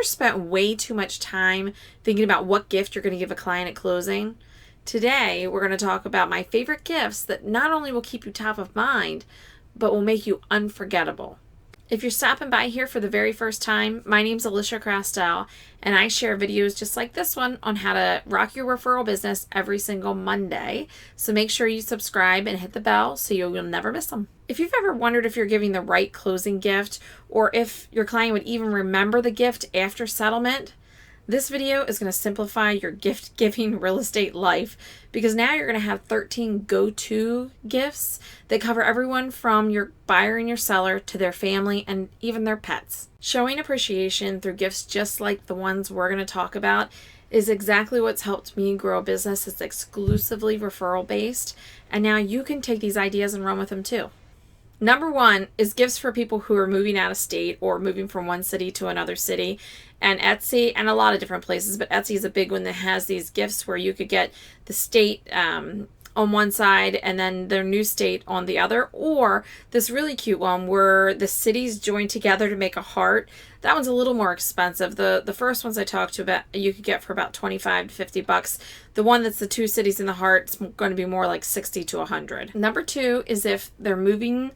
Spent way too much time thinking about what gift you're going to give a client at closing? Today, we're going to talk about my favorite gifts that not only will keep you top of mind, but will make you unforgettable. If you're stopping by here for the very first time, my name's Alicia Crastel, and I share videos just like this one on how to rock your referral business every single Monday. So make sure you subscribe and hit the bell so you'll never miss them. If you've ever wondered if you're giving the right closing gift, or if your client would even remember the gift after settlement, this video is going to simplify your gift-giving real estate life, because now you're going to have 13 go-to gifts that cover everyone from your buyer and your seller to their family and even their pets. Showing appreciation through gifts just like the ones we're going to talk about is exactly what's helped me grow a business that's exclusively referral-based, and now you can take these ideas and run with them too. Number one is gifts for people who are moving out of state or moving from one city to another city. And Etsy, and a lot of different places, but Etsy is a big one that has these gifts where you could get the state on one side and then their new state on the other, or this really cute one where the cities join together to make a heart. That one's a little more expensive. The first ones I talked to about you could get for about $25 to $50. The one that's the two cities in the heart is going to be more like $60 to $100. Number two is if they're moving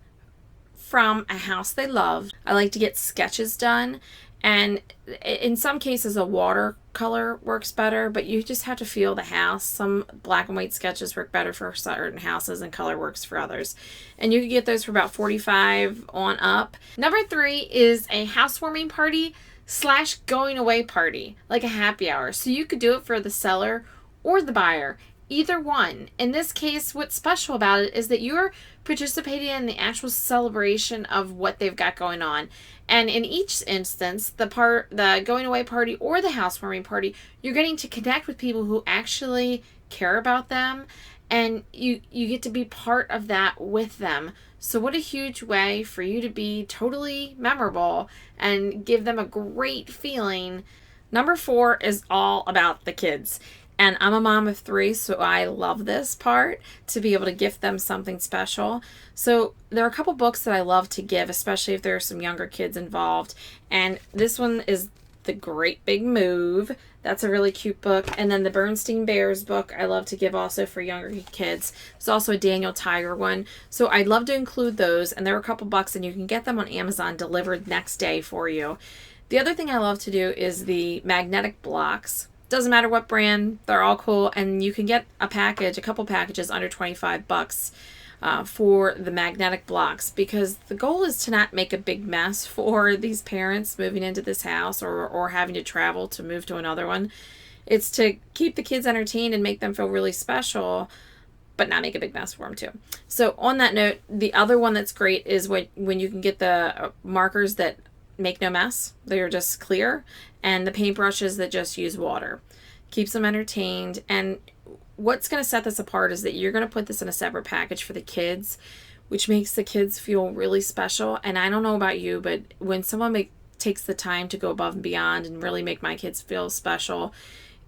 from a house they love, I like to get sketches done. And in some cases, a watercolor works better, but you just have to feel the house. Some black and white sketches work better for certain houses and color works for others. And you can get those for about $45 on up. Number three is a housewarming party / going away party, like a happy hour. So you could do it for the seller or the buyer. Either one. In this case, what's special about it is that you're participating in the actual celebration of what they've got going on. And in each instance, the going away party or the housewarming party, you're getting to connect with people who actually care about them, and you get to be part of that with them. So what a huge way for you to be totally memorable and give them a great feeling. Number four is all about the kids. And I'm a mom of 3, so I love this part, to be able to gift them something special. So there are a couple books that I love to give, especially if there are some younger kids involved. And this one is The Great Big Move. That's a really cute book. And then the Bernstein Bears book I love to give also for younger kids. There's also a Daniel Tiger one. So I'd love to include those. And they're a couple bucks, and you can get them on Amazon delivered next day for you. The other thing I love to do is the magnetic blocks. Doesn't matter what brand, they're all cool, and you can get a couple packages under $25 for the magnetic blocks, because the goal is to not make a big mess for these parents moving into this house or having to travel to move to another one. It's to keep the kids entertained and make them feel really special, but not make a big mess for them too. So on that note, the other one that's great is when you can get the markers that make no mess. They're just clear, and the paintbrushes that just use water. Keeps them entertained. And what's going to set this apart is that you're going to put this in a separate package for the kids, which makes the kids feel really special. And I don't know about you, but when someone takes the time to go above and beyond and really make my kids feel special,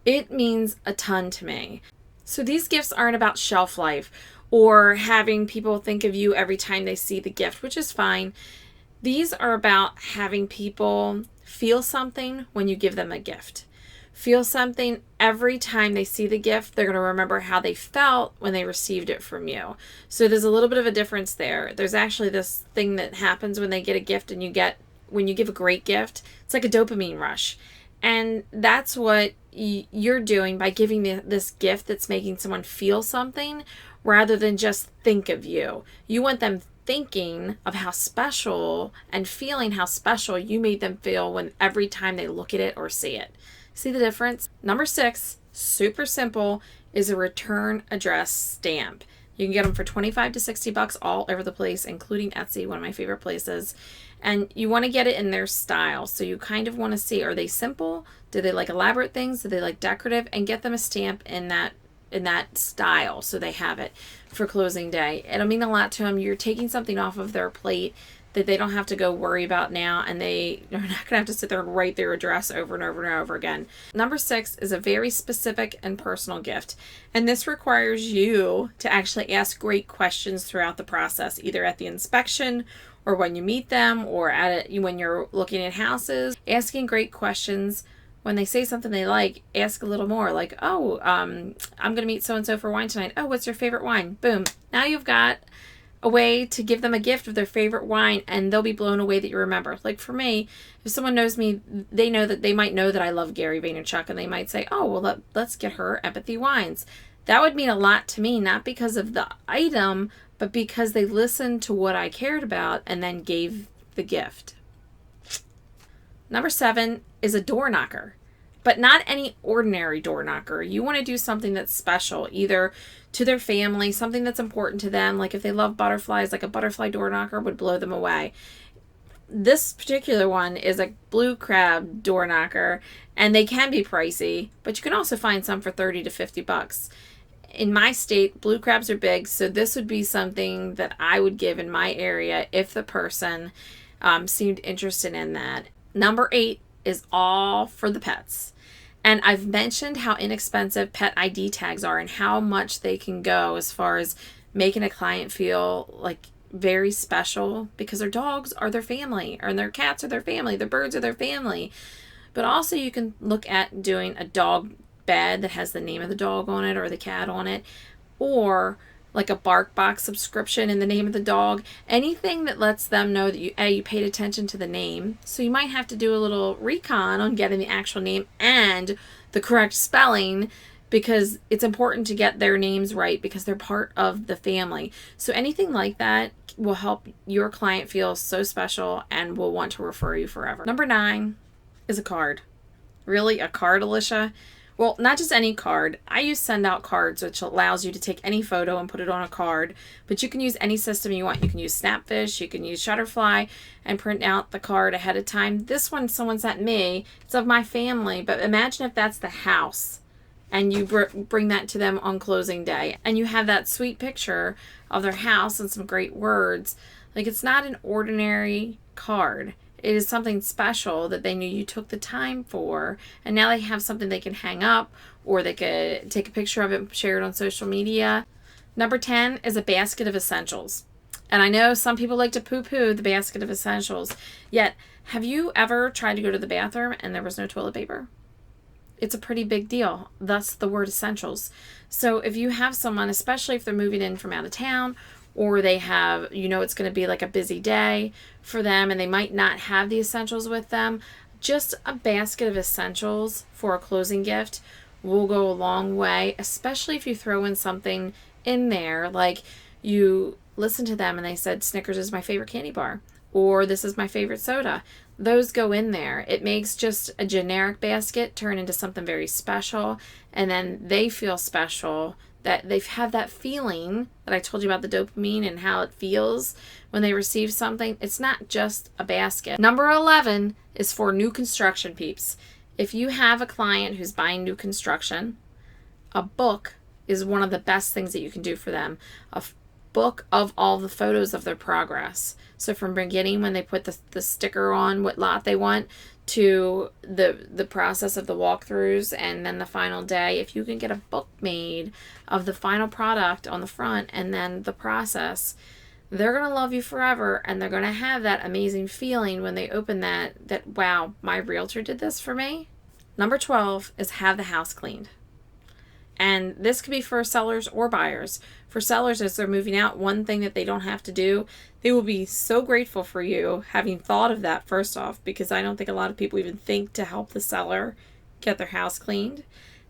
it means a ton to me. So these gifts aren't about shelf life or having people think of you every time they see the gift, which is fine. These are about having people feel something when you give them a gift. Feel something every time they see the gift. They're going to remember how they felt when they received it from you. So there's a little bit of a difference there. There's actually this thing that happens when they get a gift, and when you give a great gift, it's like a dopamine rush. And that's what you're doing by giving this gift that's making someone feel something rather than just think of you. You want them thinking of how special and feeling how special you made them feel every time they look at it or see it. See the difference? Number 6, super simple, is a return address stamp. You can get them for $25 to $60 all over the place, including Etsy, one of my favorite places. And you want to get it in their style. So you kind of want to see, are they simple? Do they like elaborate things? Do they like decorative? And get them a stamp in that style so they have it for closing day. It'll mean a lot to them. You're taking something off of their plate that they don't have to go worry about now, and they're not going to have to sit there and write their address over and over and over again. Number 6 is a very specific and personal gift, and this requires you to actually ask great questions throughout the process, either at the inspection or when you meet them, or when you're looking at houses. Asking great questions. When they say something they like, ask a little more. Like, oh, I'm going to meet so-and-so for wine tonight. Oh, what's your favorite wine? Boom. Now you've got a way to give them a gift of their favorite wine, and they'll be blown away that you remember. Like for me, if someone knows me, they might know that I love Gary Vaynerchuk, and they might say, oh, well, let's get her Empathy Wines. That would mean a lot to me, not because of the item, but because they listened to what I cared about and then gave the gift. Number 7 is a door knocker, but not any ordinary door knocker. You want to do something that's special, either to their family, something that's important to them. Like if they love butterflies, like a butterfly door knocker would blow them away. This particular one is a blue crab door knocker, and they can be pricey, but you can also find some for $30 to $50. In my state, blue crabs are big, so this would be something that I would give in my area if the person seemed interested in that. Number 8 is all for the pets. And I've mentioned how inexpensive pet ID tags are and how much they can go as far as making a client feel like very special, because their dogs are their family, or their cats are their family, their birds are their family. But also you can look at doing a dog bed that has the name of the dog on it or the cat on it, or like a BarkBox subscription in the name of the dog. Anything that lets them know that you paid attention to the name. So you might have to do a little recon on getting the actual name and the correct spelling, because it's important to get their names right because they're part of the family. So anything like that will help your client feel so special and will want to refer you forever. Number 9 is a card. Really, a card, Alicia? Well, not just any card. I use Send Out Cards, which allows you to take any photo and put it on a card, but you can use any system you want. You can use Snapfish, you can use Shutterfly, and print out the card ahead of time. This one someone sent me. It's of my family, but imagine if that's the house, and you bring that to them on closing day, and you have that sweet picture of their house and some great words. Like, it's not an ordinary card. It is something special that they knew you took the time for, and now they have something they can hang up, or they could take a picture of it and share it on social media. Number 10 is a basket of essentials. And I know some people like to poo-poo the basket of essentials, yet have you ever tried to go to the bathroom and there was no toilet paper? It's a pretty big deal, thus the word essentials. So if you have someone, especially if they're moving in from out of town, or they have, it's going to be like a busy day for them and they might not have the essentials with them, just a basket of essentials for a closing gift will go a long way, especially if you throw in something in there like you listen to them and they said Snickers is my favorite candy bar, or this is my favorite soda. Those go in there. It makes just a generic basket turn into something very special, and then they feel special, that they've had that feeling that I told you about, the dopamine and how it feels when they receive something. It's not just a basket. Number 11 is for new construction peeps. If you have a client who's buying new construction, a book is one of the best things that you can do for them. A book of all the photos of their progress. So from beginning, when they put the sticker on what lot they want, to the process of the walkthroughs, and then the final day. If you can get a book made of the final product on the front and then the process, they're going to love you forever, and they're going to have that amazing feeling when they open that wow, my realtor did this for me. Number 12 is have the house cleaned. And this could be for sellers or buyers. For sellers, as they're moving out, one thing that they don't have to do, they will be so grateful for you having thought of that first off, because I don't think a lot of people even think to help the seller get their house cleaned.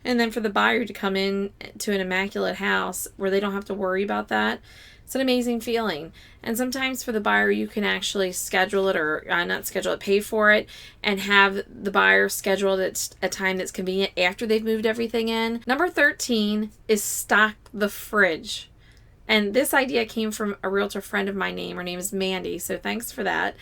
And then for the buyer to come in to an immaculate house where they don't have to worry about that, it's an amazing feeling. And sometimes for the buyer, you can actually schedule it, or not schedule it, pay for it, and have the buyer schedule it at a time that's convenient after they've moved everything in. Number 13 is stock the fridge. And this idea came from a realtor friend of mine. Her name is Mandy, so thanks for that.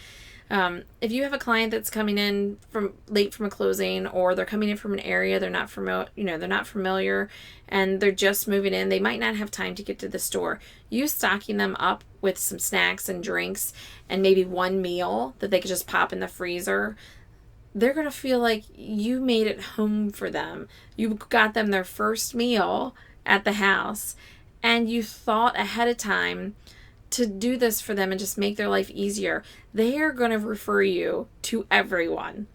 If you have a client that's coming in from late from a closing, or they're coming in from an area they're not familiar, and they're just moving in, they might not have time to get to the store. You stocking them up with some snacks and drinks and maybe one meal that they could just pop in the freezer, they're going to feel like you made it home for them. You got them their first meal at the house, and you thought ahead of time to do this for them and just make their life easier, they are going to refer you to everyone.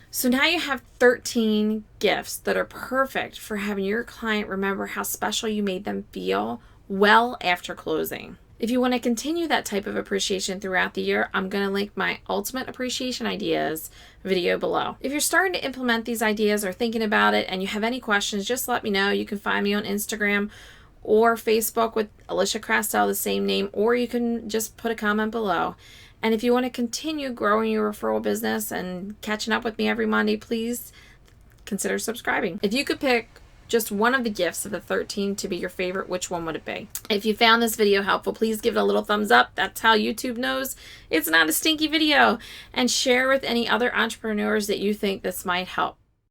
So now you have 13 gifts that are perfect for having your client remember how special you made them feel well after closing. If you want to continue that type of appreciation throughout the year, I'm going to link my Ultimate Appreciation Ideas video below. If you're starting to implement these ideas or thinking about it and you have any questions, just let me know. You can find me on Instagram or Facebook with Alicia Crastel, the same name, or you can just put a comment below. And if you want to continue growing your referral business and catching up with me every Monday, please consider subscribing. If you could pick just one of the gifts of the 13 to be your favorite, which one would it be? If you found this video helpful, please give it a little thumbs up. That's how YouTube knows it's not a stinky video. And share with any other entrepreneurs that you think this might help.